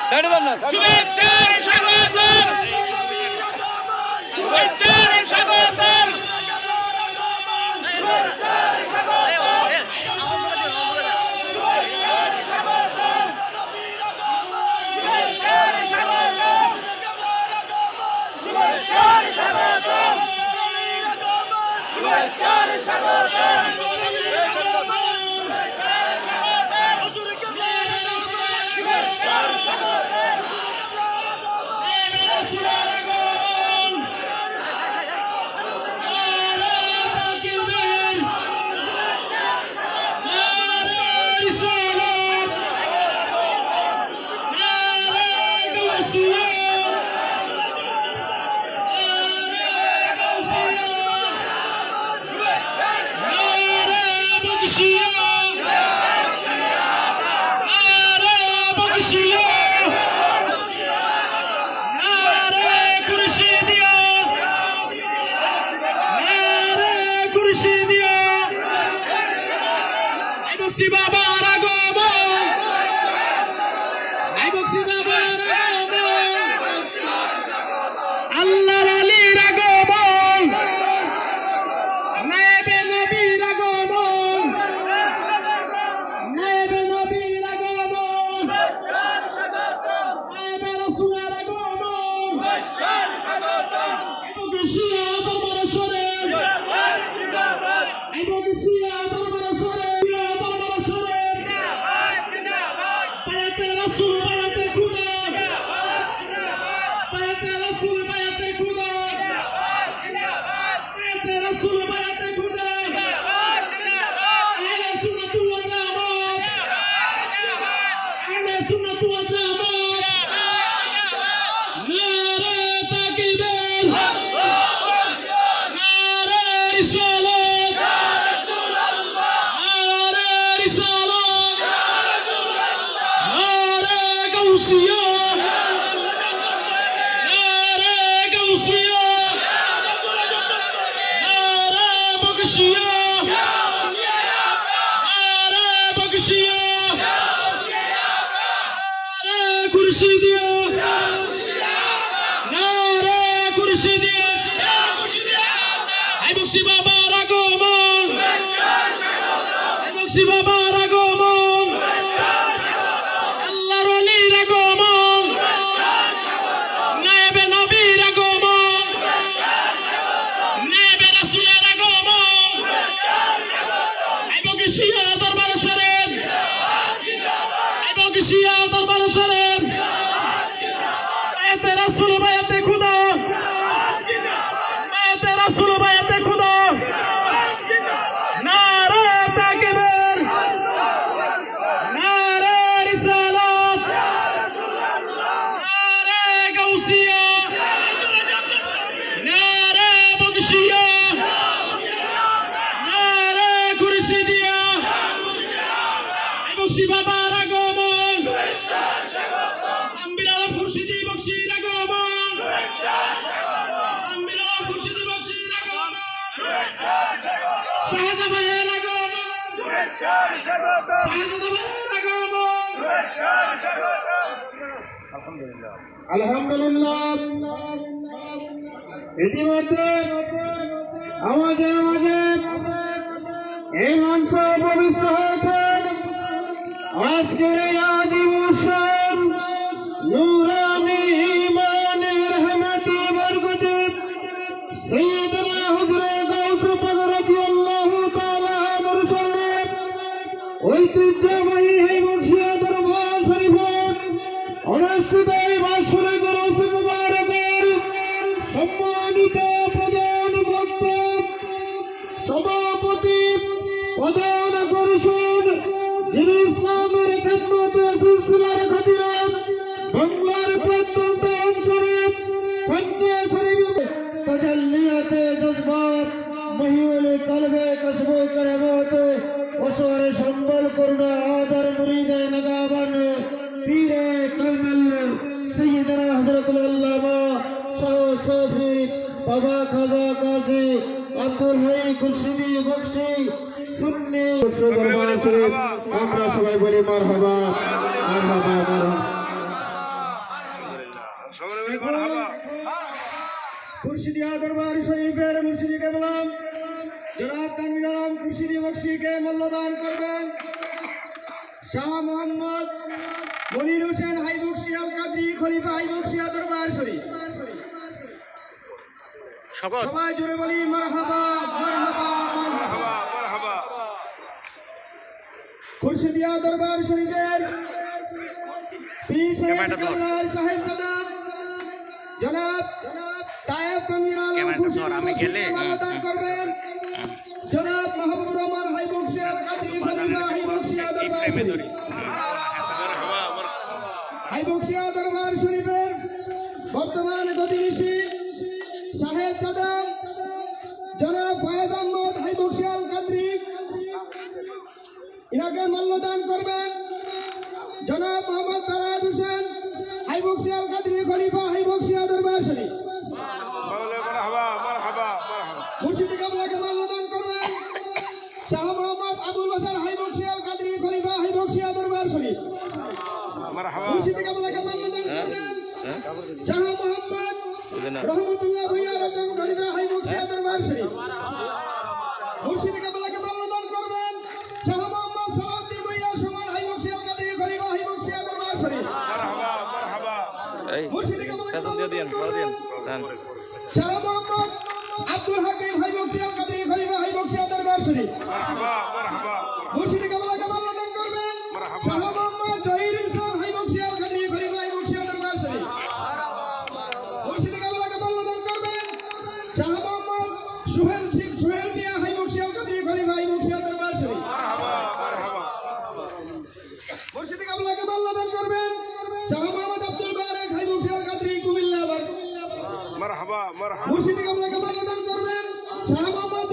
শুভেচ্ছার স্বাগতম, শুভেচ্ছার স্বাগতম, বাবার আগমন, বাবার আগমন, আল্লাহর আলীর আগমন, নায়েবে নবীর আগমন, নায়েবে নবীর আগমন, নায়েবে রাসূলের আগমন, শিয়া দরবার শরীফ, এবং শিয়া দরবার শরীফ, বাবার আগমন, বাবার আগমন, আল্লাহর আলীর আগমন, নায়েবে নবীর আগমন, নায়েবে রাসূলের আগমন, এবং শিয়া দরবার শরীফ, এবং শিয়া দরবার শরীফ, বায়াতে রাসূল, বায়াতে খুদা, বায়াতে রাসূল, বায়াতে খুদা, নারে তাকবীর, নারে রিসালাত, নারে গাউসিয়া, নারে বকশিয়া, নারে খুরশিদিয়া, বকশি বাবার আগমন, আম্বির আলম খুরশিদি বকশির আগমন, আম্বির আলম খুরশিদি বকশির আগমন, শাহাদা ভাইয়ের আগমন, শাহাদা ভাইয়ের আগমন, আলহামদুলিল্লাহ। ইতিমধ্যে আমাদের মাঝে এই মঞ্চ উপবিষ্ট হয়েছেন আজকের এই আদিবর্ষন নূরানি ইমানের রহমতি বরকতে সাইয়্যিদুনা হুজুরে গাউস পাক রাদিয়াল্লাহু তাআলা আনহুর সামনে ঐতিহ্যবাহী এই বক্সিয়া দরবার শরীফের অনুষ্ঠিত এই বাৎসরিক উরুস মুবারকের সম্মানিত প্রধান বক্তা, সভাপতি, প্রধান আকর্ষণ, যিনি ইসলামের খিদমতে সিলসিলার খাতিরে বাংলার প্রত্যন্ত অঞ্চলে কন্যা শরীফে তাজাল্লিয়াতে জজবাত মহিউল কলবে কসবে করবত ওসর সম্বল করুণা আদর মুরিদে নগাবন পীরে কামিল সৈয়দনা হযরতুল আল্লামা শাহ সফি বাবা খাজা কাজী আব্দুল হাই খুরশিদি বকশি সুন্নি দরবার শরীফ আমরা সবাই বলি মারহাবা মারহাবা মারহাবা। খুরশিদিয়া দরবার শরীফের মুর্শিদি কেবলাম জনাব তানভীর আলম খুরশিদি বক্সিকে মল্লদান করবেন। শাহ মোহাম্মদ মনির হোসেন হাই বক্সি আল কাদরি খলিফা হাই বক্সিয়া দরবার শরীফ। সবাই জোরে বলি মারহাবা মারহাবা মারহাবা। খুরশিদিয়া দরবার শরীফের পীর সাহেব কামলার সাহেব কাদম জনাব তায়েব তানভীর আলম খুরশিদি মল্লদান করবেন। জনাব মাহবুবুর রহমান হাই বক্সি আল কাদরি খলিফা হাই বক্সিয়া দরবার শরীফ। হাই বক্সিয়া দরবার শরীফের বর্তমান গতিবিধি সাহেব কাদম জনাব ফয়েজ আহমদ হাই বক্সি আল কাদরি ইনাকে মল্লদান করবেন। জনাব মোহাম্মদ তারাদ হোসেন হাই বক্সি আল কাদরি খলিফা হাই বক্সিয়া দরবার শরীফ। মুর্শিদি কাবলাকে মল্লদান করবেন। শাহ মোহাম্মদ আবুল বাশার হাই বক্সি আল কাদরি খলিফা হাই বক্সিয়া দরবার শরীফ। মুর্শিদি কাবলাকে মল্লদান করবেন। শাহ মোহাম্মদ রহমতুল্লাহ ভুইয়া রতন খলিফা হাই বক্সিয়া দরবার শরীফ। মুর্শিদি কাবলাকে মল্লদান করবেন। শাহ মোহাম্মদ সালাউদ্দিন ভুইয়া সুমন হাই বক্সি আল কাদরি খলিফা হাই বক্সিয়া দরবার শরীফ। মুর্শিদি কাবলাকে মল্লদান করবেন। শাহ মোহাম্মদ আব্দুল হাকিম হাই বক্সি আল কাদরি খলিফা হাই বক্সিয়া দরবার শরীফ। মুর্শিদি কাবলাকে মল্লদান করবেন। শাহ মোহাম্মদ জহিরুল ইসলাম হাই বক্সি আল কাদরি খলিফা হাই বক্সিয়া দরবার শরীফ। মুর্শিদি কাবলাকে মল্লদান করবেন। শাহ মোহাম্মদ সুহেল মিয়া হাই বক্সি আল কাদরি খলিফা হাই বক্সিয়া দরবার শরীফ। মুর্শিদি কাবলাকে মল্লদান করবেন। শাহ মোহাম্মদ আব্দুল বারেক হাই বক্সি আল কাদরি কুমিল্লা। মুর্শিদি কাবলাকে মল্লদান করবেন। শাহ মোহাম্মদ